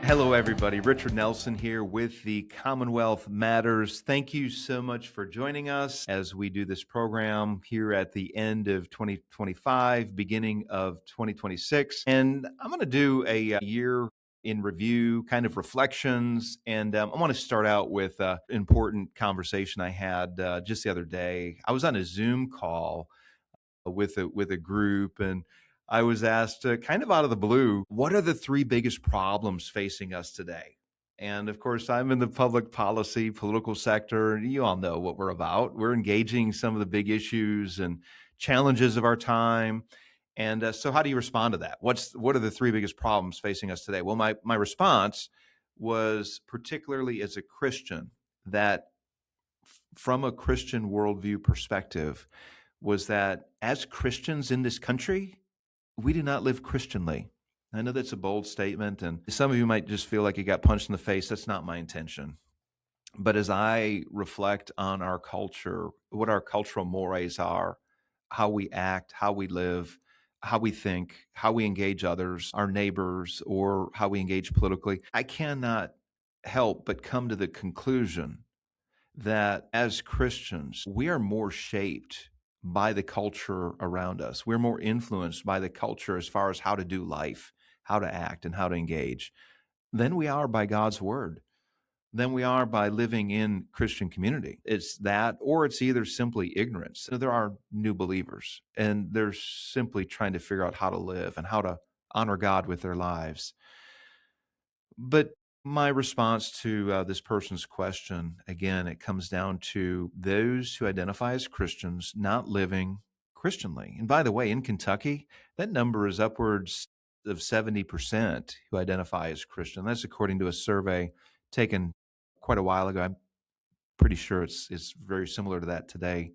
Hello, everybody. Richard Nelson here with the Commonwealth Matters. Thank you so much for joining us as we do this program here at the end of 2025, beginning of 2026. And I'm going to do a year in review, kind of reflections. And I want to start out with an important conversation I had just the other day. I was on a Zoom call with a group, and I was asked, kind of out of the blue, what are the three biggest problems facing us today? And of course, I'm in the public policy, political sector, and you all know what we're about. We're engaging some of the big issues and challenges of our time. And so, how do you respond to that? What are the three biggest problems facing us today? Well, my response was, particularly as a Christian, that from a Christian worldview perspective, was that as Christians in this country, we do not live Christianly. I know that's a bold statement, and some of you might just feel like you got punched in the face. That's not my intention. But as I reflect on our culture, what our cultural mores are, how we act, how we live, how we think, how we engage others, our neighbors, or how we engage politically, I cannot help but come to the conclusion that as Christians, we are more shaped by the culture around us. We're more influenced by the culture as far as how to do life, how to act, and how to engage than we are by God's word, than we are by living in Christian community. It's that, or it's either simply ignorance. So there are new believers, and they're simply trying to figure out how to live and how to honor God with their lives. But my response to this person's question, again, it comes down to those who identify as Christians not living Christianly. And by the way, in Kentucky, that number is upwards of 70% who identify as Christian. That's according to a survey taken quite a while ago. I'm pretty sure it's very similar to that today.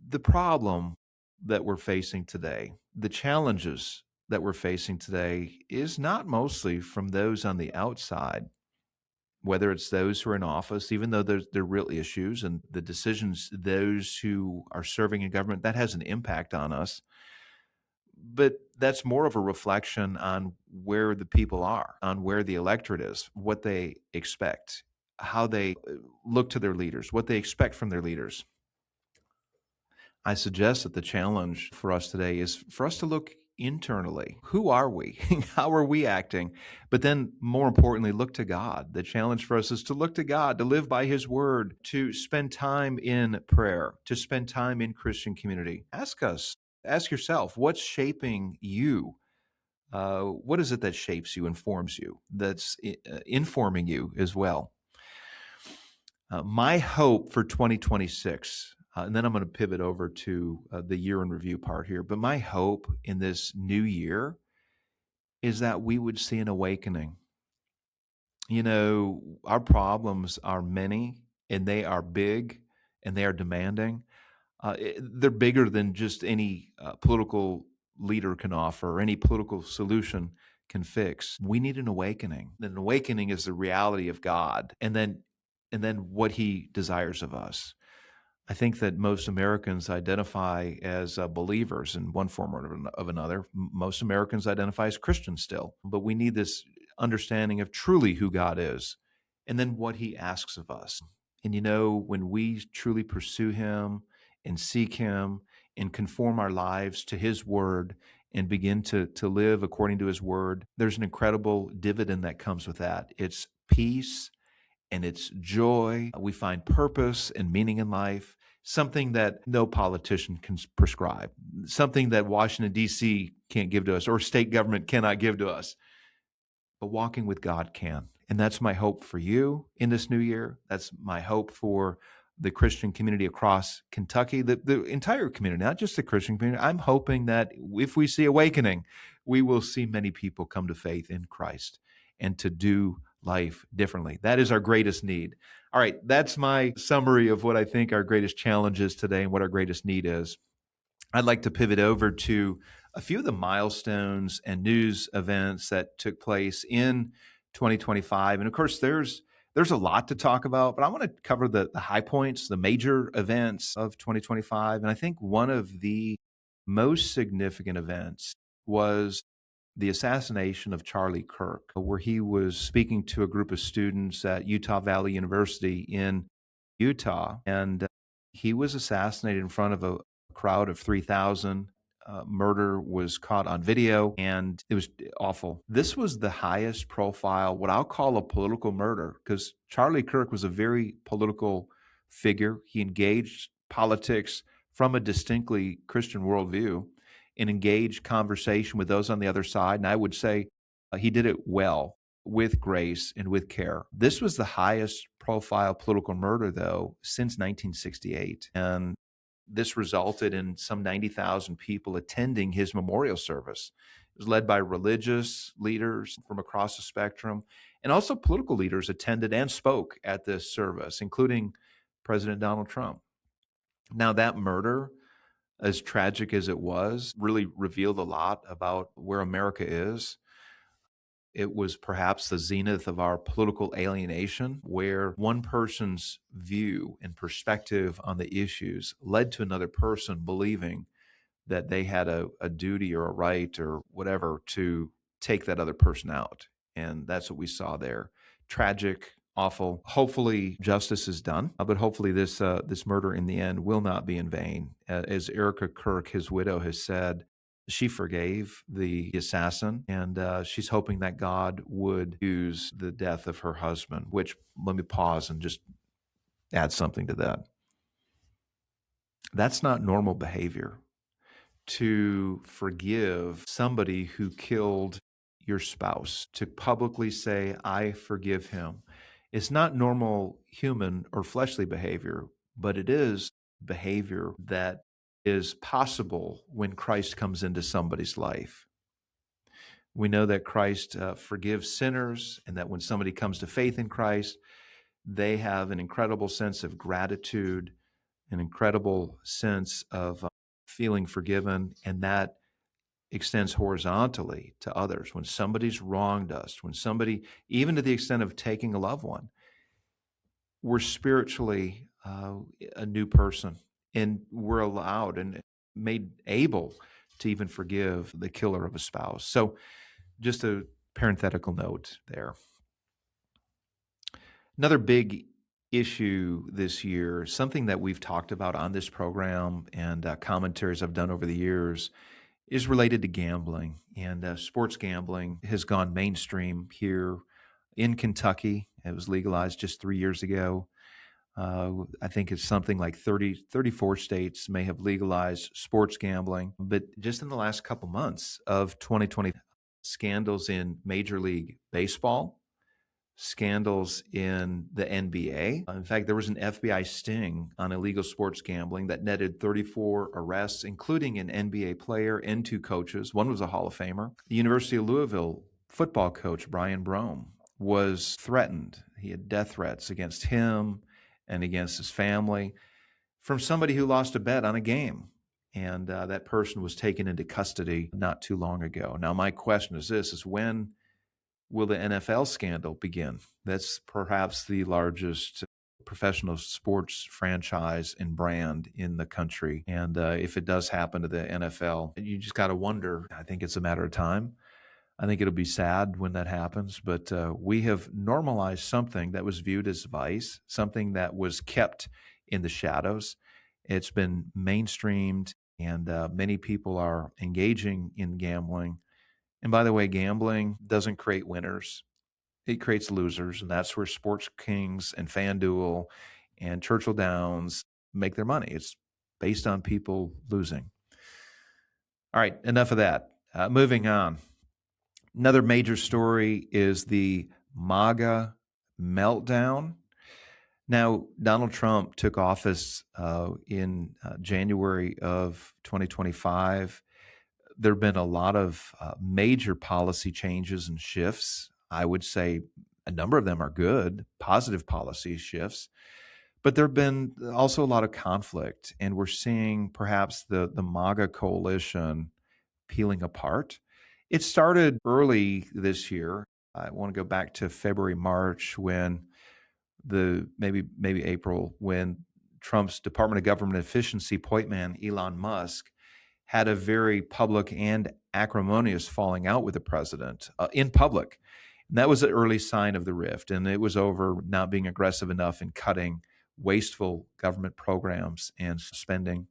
The problem that we're facing today, the challenges that we're facing today, is not mostly from those on the outside, whether it's those who are in office, even though they're real issues and the decisions, those who are serving in government, that has an impact on us. But that's more of a reflection on where the people are, on where the electorate is, what they expect, how they look to their leaders, what they expect from their leaders. I suggest that the challenge for us today is for us to look internally. Who are we? How are we acting? But then, more importantly, look to God. The challenge for us is to look to God, to live by His word, to spend time in prayer, to spend time in Christian community. Ask yourself, what's shaping you? What is it that shapes you, informs you, that's informing you as well? My hope for 2026, and then I'm going to pivot over to the year in review part here. But my hope in this new year is that we would see an awakening. You know, our problems are many, and they are big, and they are demanding. They're bigger than just any political leader can offer or any political solution can fix. We need an awakening. An awakening is the reality of God, and then what He desires of us. I think that most Americans identify as believers in one form or of another. Most Americans identify as Christians still, but we need this understanding of truly who God is and then what He asks of us. And you know, when we truly pursue Him and seek Him and conform our lives to His word and begin to live according to His word, there's an incredible dividend that comes with that. It's peace and it's joy. We find purpose and meaning in life, something that no politician can prescribe, something that Washington, D.C. can't give to us or state government cannot give to us. But walking with God can. And that's my hope for you in this new year. That's my hope for the Christian community across Kentucky, the entire community, not just the Christian community. I'm hoping that if we see awakening, we will see many people come to faith in Christ and to do life differently. That is our greatest need. All right, that's my summary of what I think our greatest challenge is today and what our greatest need is. I'd like to pivot over to a few of the milestones and news events that took place in 2025. And of course, there's a lot to talk about, but I want to cover the high points, the major events of 2025. And I think one of the most significant events was the assassination of Charlie Kirk, where he was speaking to a group of students at Utah Valley University in Utah. And he was assassinated in front of a crowd of 3,000. Murder was caught on video, and it was awful. This was the highest profile, what I'll call a political murder, because Charlie Kirk was a very political figure. He engaged politics from a distinctly Christian worldview and engaged conversation with those on the other side. And I would say he did it well, with grace and with care. This was the highest profile political murder, though, since 1968. And this resulted in some 90,000 people attending his memorial service. It was led by religious leaders from across the spectrum, and also political leaders attended and spoke at this service, including President Donald Trump. Now, that murder, as tragic as it was, really revealed a lot about where America is. It was perhaps the zenith of our political alienation, where one person's view and perspective on the issues led to another person believing that they had a duty or a right or whatever to take that other person out. And that's what we saw there. Tragic, awful. Hopefully justice is done, but hopefully this murder in the end will not be in vain. As Erica Kirk, his widow, has said, she forgave the assassin, and she's hoping that God would use the death of her husband, which, let me pause and just add something to that. That's not normal behavior, to forgive somebody who killed your spouse, to publicly say, I forgive him. It's not normal human or fleshly behavior, but it is behavior that is possible when Christ comes into somebody's life. We know that Christ forgives sinners, and that when somebody comes to faith in Christ, they have an incredible sense of gratitude, an incredible sense of feeling forgiven, and that extends horizontally to others. When somebody's wronged us, when somebody, even to the extent of taking a loved one, we're spiritually a new person, and we're allowed and made able to even forgive the killer of a spouse. So just a parenthetical note there. Another big issue this year, something that we've talked about on this program and commentaries I've done over the years, is related to gambling. And sports gambling has gone mainstream here in Kentucky. It was legalized just 3 years ago. I think it's something like 34 states may have legalized sports gambling. But just in the last couple months of 2020, scandals in Major League Baseball, scandals in the NBA. In fact, there was an FBI sting on illegal sports gambling that netted 34 arrests, including an NBA player and 2 coaches. One was a Hall of Famer. The University of Louisville football coach, Brian Brome, was threatened. He had death threats against him and against his family from somebody who lost a bet on a game. And that person was taken into custody not too long ago. Now, my question is this, is when will the NFL scandal begin? That's perhaps the largest professional sports franchise and brand in the country. And if it does happen to the NFL, you just got to wonder. I think it's a matter of time. I think it'll be sad when that happens, but we have normalized something that was viewed as vice, something that was kept in the shadows. It's been mainstreamed, and many people are engaging in gambling. And by the way, gambling doesn't create winners. It creates losers, and that's where Sports Kings and FanDuel and Churchill Downs make their money. It's based on people losing. All right, enough of that. Moving on. Another major story is the MAGA meltdown. Now, Donald Trump took office in January of 2025. There have been a lot of major policy changes and shifts. I would say a number of them are good, positive policy shifts. But there have been also a lot of conflict, and we're seeing perhaps the MAGA coalition peeling apart. It started early this year. I want to go back to February, March, when maybe April, when Trump's Department of Government Efficiency point man, Elon Musk, had a very public and acrimonious falling out with the president in public. And that was an early sign of the rift. And it was over not being aggressive enough in cutting wasteful government programs and spending.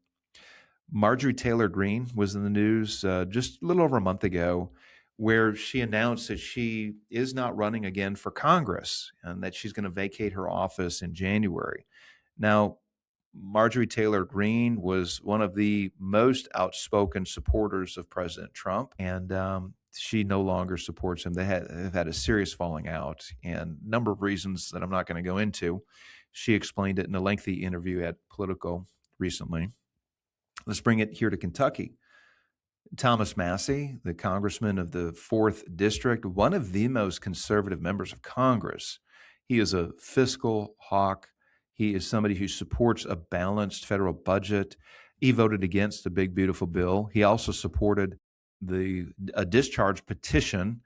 Marjorie Taylor Greene was in the news just a little over a month ago, where she announced that she is not running again for Congress and that she's going to vacate her office in January. Now, Marjorie Taylor Greene was one of the most outspoken supporters of President Trump, and she no longer supports him. They've had a serious falling out, and a number of reasons that I'm not going to go into. She explained it in a lengthy interview at Politico recently. Let's bring it here to Kentucky. Thomas Massie, the congressman of the 4th District, one of the most conservative members of Congress. He is a fiscal hawk. He is somebody who supports a balanced federal budget. He voted against the big, beautiful bill. He also supported a discharge petition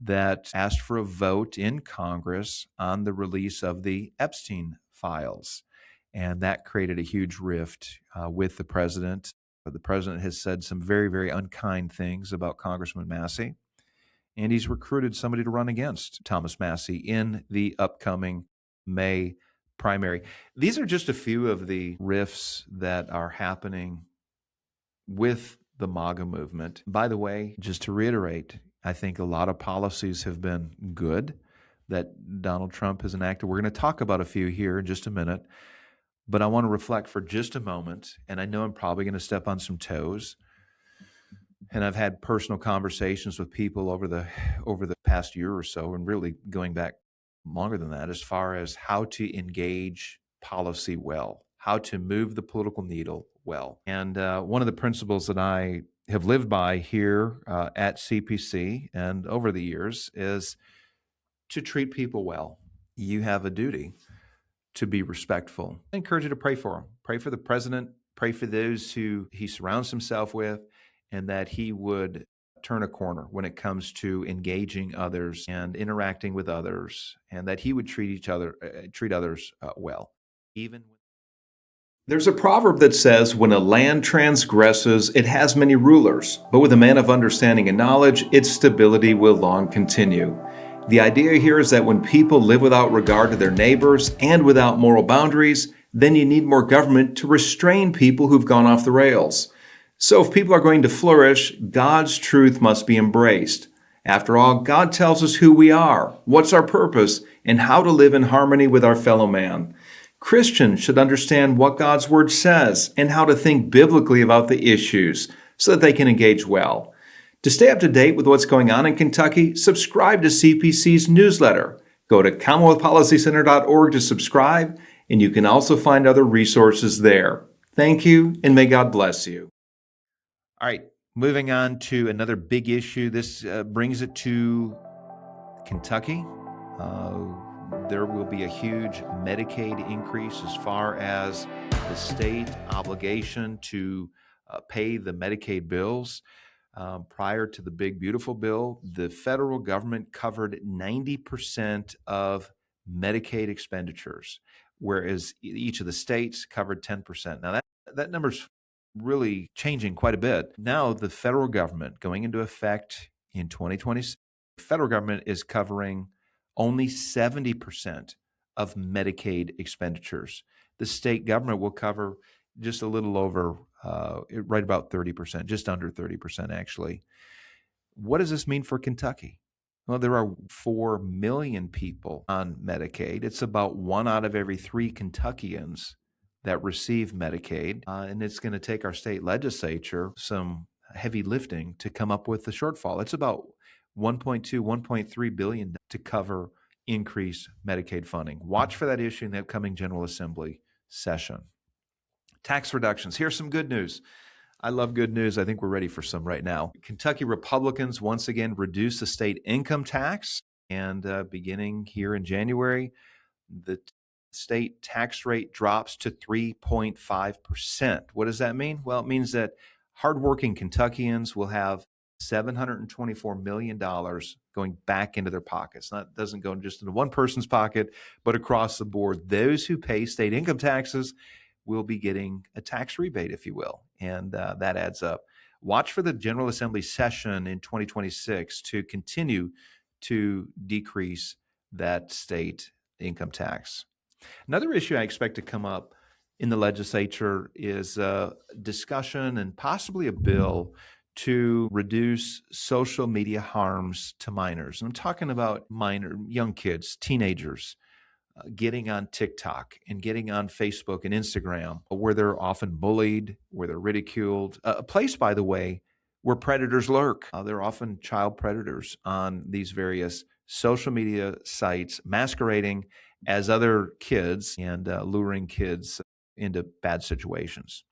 that asked for a vote in Congress on the release of the Epstein files. And that created a huge rift with the president. The president has said some very, very unkind things about Congressman Massie, and he's recruited somebody to run against Thomas Massie in the upcoming May primary. These are just a few of the rifts that are happening with the MAGA movement. By the way, just to reiterate, I think a lot of policies have been good that Donald Trump has enacted. We're going to talk about a few here in just a minute. But I want to reflect for just a moment, and I know I'm probably going to step on some toes. And I've had personal conversations with people over the past year or so, and really going back longer than that, as far as how to engage policy well, how to move the political needle well. And one of the principles that I have lived by here at CPC and over the years is to treat people well. You have a duty to be respectful. I encourage you to pray for him. Pray for the president. Pray for those who he surrounds himself with, and that he would turn a corner when it comes to engaging others and interacting with others, and that he would treat others well. There's a proverb that says, when a land transgresses, it has many rulers, but with a man of understanding and knowledge, its stability will long continue. The idea here is that when people live without regard to their neighbors and without moral boundaries, then you need more government to restrain people who've gone off the rails. So if people are going to flourish, God's truth must be embraced. After all, God tells us who we are, what's our purpose, and how to live in harmony with our fellow man. Christians should understand what God's word says and how to think biblically about the issues so that they can engage well. To stay up to date with what's going on in Kentucky, subscribe to CPC's newsletter. Go to CommonwealthPolicyCenter.org to subscribe, and you can also find other resources there. Thank you, and may God bless you. All right, moving on to another big issue. This brings it to Kentucky. There will be a huge Medicaid increase as far as the state obligation to pay the Medicaid bills. Prior to the big, beautiful bill, the federal government covered 90% of Medicaid expenditures, whereas each of the states covered 10%. Now, that number's really changing quite a bit. Now, the federal government, going into effect in 2026, the federal government is covering only 70% of Medicaid expenditures. The state government will cover just a little over, right about 30%, just under 30% actually. What does this mean for Kentucky? Well, there are 4 million people on Medicaid. It's about 1 out of every 3 Kentuckians that receive Medicaid. And it's going to take our state legislature some heavy lifting to come up with the shortfall. It's about 1.2, 1.3 billion to cover increased Medicaid funding. Watch for that issue in the upcoming General Assembly session. Tax reductions. Here's some good news. I love good news. I think we're ready for some right now. Kentucky Republicans once again reduced the state income tax, and beginning here in January, the state tax rate drops to 3.5%. What does that mean? Well, it means that hardworking Kentuckians will have $724 million going back into their pockets. That doesn't go just into one person's pocket, but across the board. Those who pay state income taxes will be getting a tax rebate, if you will, and that adds up. Watch for the General Assembly session in 2026 to continue to decrease that state income tax. Another issue I expect to come up in the legislature is a discussion and possibly a bill to reduce social media harms to minors. And I'm talking about young kids, teenagers, getting on TikTok and getting on Facebook and Instagram, where they're often bullied, where they're ridiculed. A place, by the way, where predators lurk. They're often child predators on these various social media sites, masquerading as other kids and luring kids into bad situations.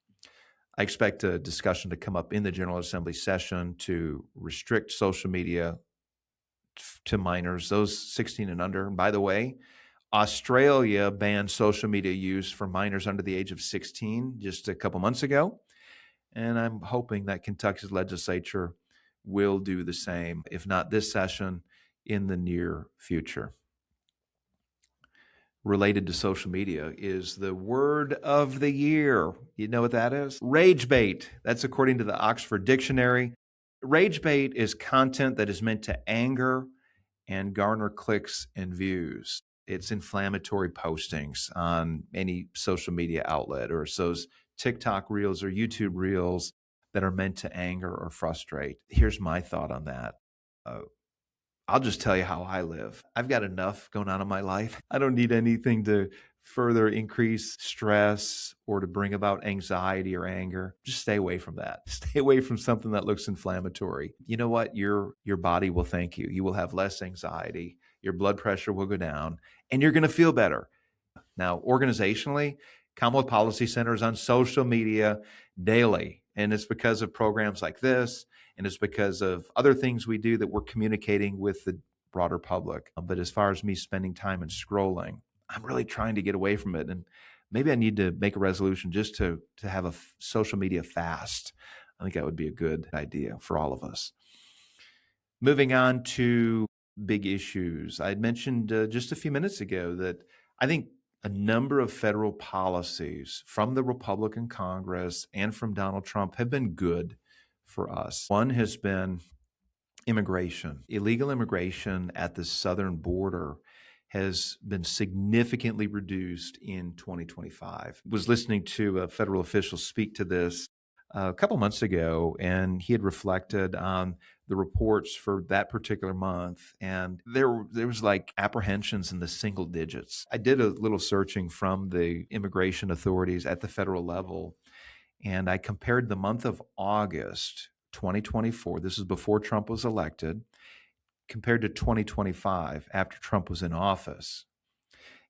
I expect a discussion to come up in the General Assembly session to restrict social media to minors, those 16 and under. And by the way, Australia banned social media use for minors under the age of 16 just a couple months ago. And I'm hoping that Kentucky's legislature will do the same, if not this session, in the near future. Related to social media is the word of the year. You know what that is? Rage bait. That's according to the Oxford Dictionary. Rage bait is content that is meant to anger and garner clicks and views. It's inflammatory postings on any social media outlet, or it's those TikTok reels or YouTube reels that are meant to anger or frustrate. Here's my thought on that. I'll just tell you how I live. I've got enough going on in my life. I don't need anything to further increase stress or to bring about anxiety or anger. Just stay away from that. Stay away from something that looks inflammatory. You know what? Your body will thank you. You will have less anxiety. Your blood pressure will go down, and you're going to feel better. Now, organizationally, Commonwealth Policy Center is on social media daily, and it's because of programs like this, and it's because of other things we do that we're communicating with the broader public. But as far as me spending time and scrolling, I'm really trying to get away from it. And maybe I need to make a resolution just to have a social media fast. I think that would be a good idea for all of us. Moving on to big issues. I had mentioned just a few minutes ago that I think a number of federal policies from the Republican Congress and from Donald Trump have been good for us. One has been immigration. Illegal immigration at the southern border has been significantly reduced in 2025. I was listening to a federal official speak to this a couple months ago, and he had reflected on the reports for that particular month, and there was like apprehensions in the single digits. I did a little searching from the immigration authorities at the federal level, and I compared the month of August 2024, this is before Trump was elected, compared to 2025 after Trump was in office.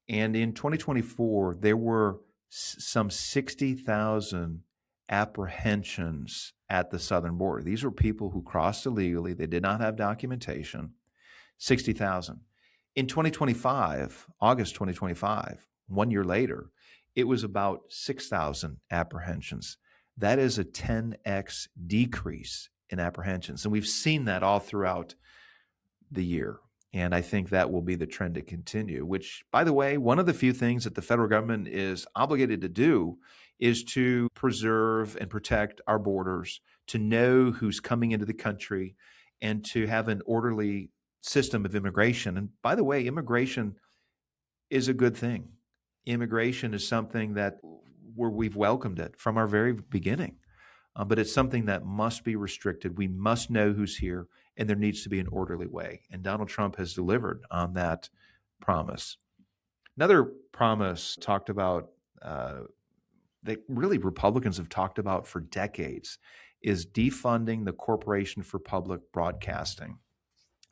And in 2024, there were some 60,000 apprehensions at the southern border. These were people who crossed illegally. They did not have documentation. 60,000. In 2025, August 2025, 1 year later, it was about 6,000 apprehensions. That is a 10x decrease in apprehensions. And we've seen that all throughout the year. And I think that will be the trend to continue, which, by the way, one of the few things that the federal government is obligated to do is to preserve and protect our borders, to know who's coming into the country, and to have an orderly system of immigration. And by the way, immigration is a good thing. Immigration is something that we've welcomed it from our very beginning. But it's something that must be restricted. We must know who's here, and there needs to be an orderly way. And Donald Trump has delivered on that promise. Another promise talked about that really Republicans have talked about for decades is defunding the Corporation for Public Broadcasting.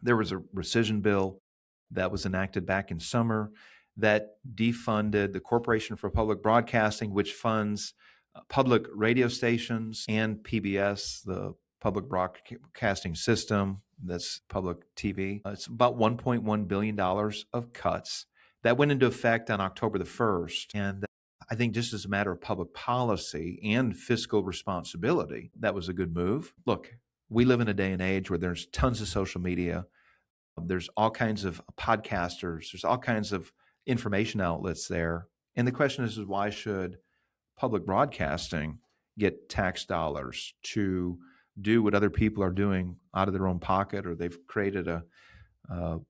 There was a rescission bill that was enacted back in summer that defunded the Corporation for Public Broadcasting, which funds public radio stations and PBS, the public broadcasting system, that's public TV. It's about $1.1 billion of cuts that went into effect on October the 1st. And I think just as a matter of public policy and fiscal responsibility, that was a good move. Look, we live in a day and age where there's tons of social media. There's all kinds of podcasters. There's all kinds of information outlets there. And the question is why should public broadcasting get tax dollars to do what other people are doing out of their own pocket, or they've created a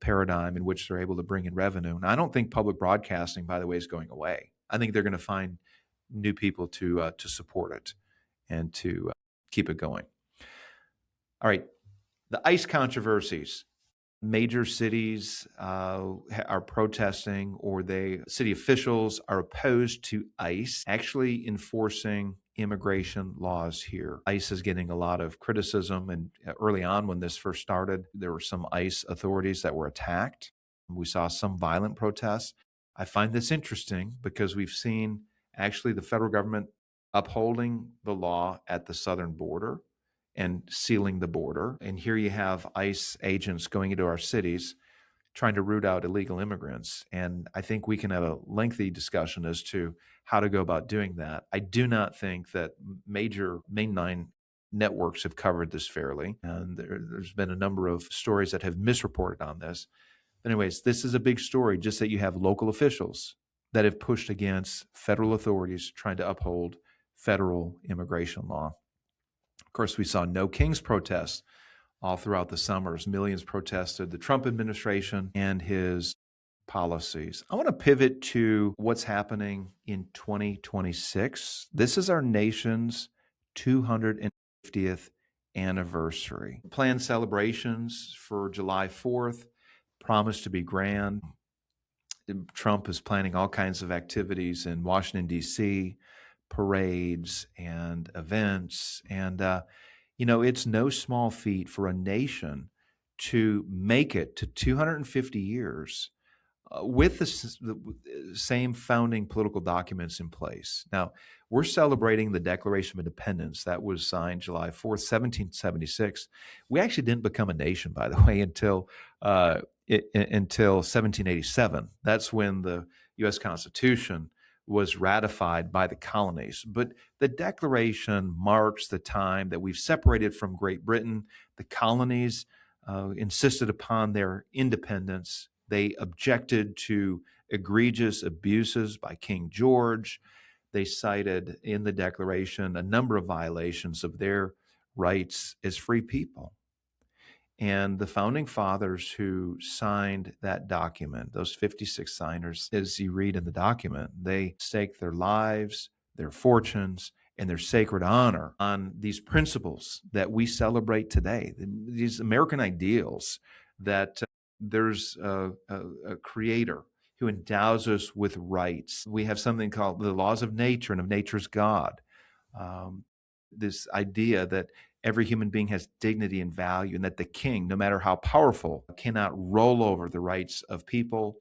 paradigm in which they're able to bring in revenue. Now, I don't think public broadcasting, by the way, is going away. I think they're going to find new people to support it and to keep it going. All right, the ICE controversies. Major cities are protesting, or city officials are opposed to ICE actually enforcing immigration laws here. ICE is getting a lot of criticism, and early on when this first started, there were some ICE authorities that were attacked. We saw some violent protests. I find this interesting because we've seen actually the federal government upholding the law at the southern border and sealing the border. And here you have ICE agents going into our cities trying to root out illegal immigrants. And I think we can have a lengthy discussion as to how to go about doing that. I do not think that major mainline networks have covered this fairly. And there's been a number of stories that have misreported on this. But anyways, this is a big story, just that you have local officials that have pushed against federal authorities trying to uphold federal immigration law. Of course, we saw No Kings protests all throughout the summers. Millions protested the Trump administration and his policies. I want to pivot to what's happening in 2026. This is our nation's 250th anniversary. Planned celebrations for July 4th promise to be grand. Trump is planning all kinds of activities in Washington, D.C., parades and events. And, it's no small feat for a nation to make it to 250 years with the same founding political documents in place. Now, we're celebrating the Declaration of Independence that was signed July 4th, 1776. We actually didn't become a nation, by the way, until 1787. That's when the U.S. Constitution was ratified by the colonies. But the Declaration marks the time that we've separated from Great Britain. The colonies insisted upon their independence. They objected to egregious abuses by King George. They cited in the Declaration a number of violations of their rights as free people. And the founding fathers who signed that document, those 56 signers, as you read in the document, they staked their lives, their fortunes, and their sacred honor on these principles that we celebrate today, these American ideals that there's a creator who endows us with rights. We have something called the laws of nature and of nature's God. This idea that every human being has dignity and value, and that the king, no matter how powerful, cannot roll over the rights of people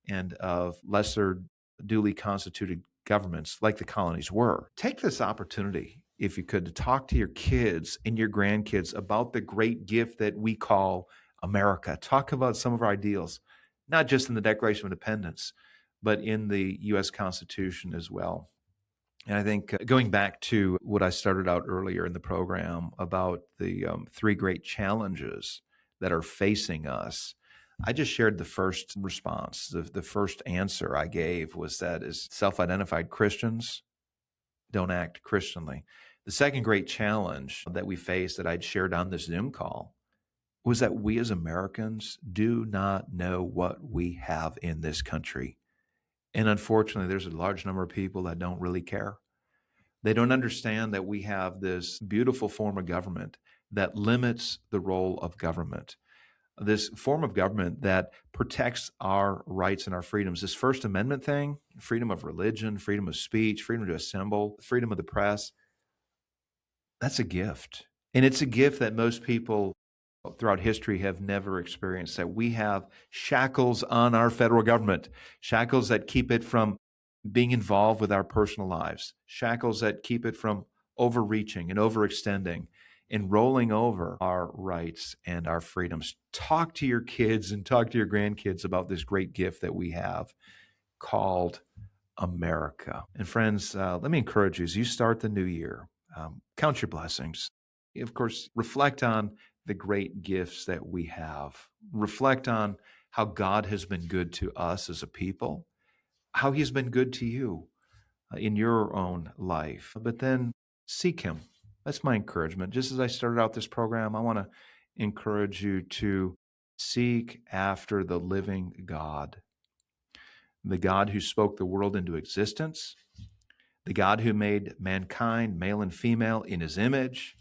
and of lesser duly constituted governments like the colonies were. Take this opportunity, if you could, to talk to your kids and your grandkids about the great gift that we call America. Talk about some of our ideals, not just in the Declaration of Independence, but in the U.S. Constitution as well. And I think going back to what I started out earlier in the program about the three great challenges that are facing us, I just shared the first response. The first answer I gave was that as self-identified Christians don't act Christianly. The second great challenge that we face that I'd shared on this Zoom call was that we as Americans do not know what we have in this country. And unfortunately, there's a large number of people that don't really care. They don't understand that we have this beautiful form of government that limits the role of government, this form of government that protects our rights and our freedoms. This First Amendment thing, freedom of religion, freedom of speech, freedom to assemble, freedom of the press, that's a gift. And it's a gift that most people throughout history have never experienced, that we have shackles on our federal government, shackles that keep it from being involved with our personal lives, shackles that keep it from overreaching and overextending and rolling over our rights and our freedoms. Talk to your kids and talk to your grandkids about this great gift that we have called America. And friends, let me encourage you as you start the new year, count your blessings. Of course, reflect on the great gifts that we have. Reflect on how God has been good to us as a people, how he's been good to you in your own life. But then seek him. That's my encouragement. Just as I started out this program, I want to encourage you to seek after the living God, the God who spoke the world into existence, the God who made mankind, male and female, in his image,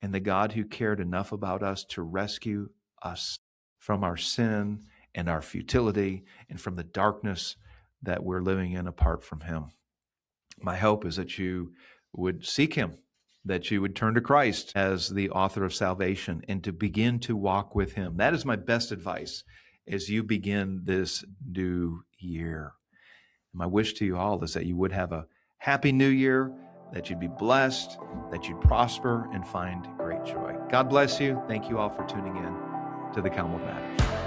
and the God who cared enough about us to rescue us from our sin and our futility and from the darkness that we're living in apart from him. My hope is that you would seek him, that you would turn to Christ as the author of salvation and to begin to walk with him. That is my best advice as you begin this new year. My wish to you all is that you would have a happy new year, that you'd be blessed, that you'd prosper and find great joy. God bless you. Thank you all for tuning in to the Commonwealth Matters.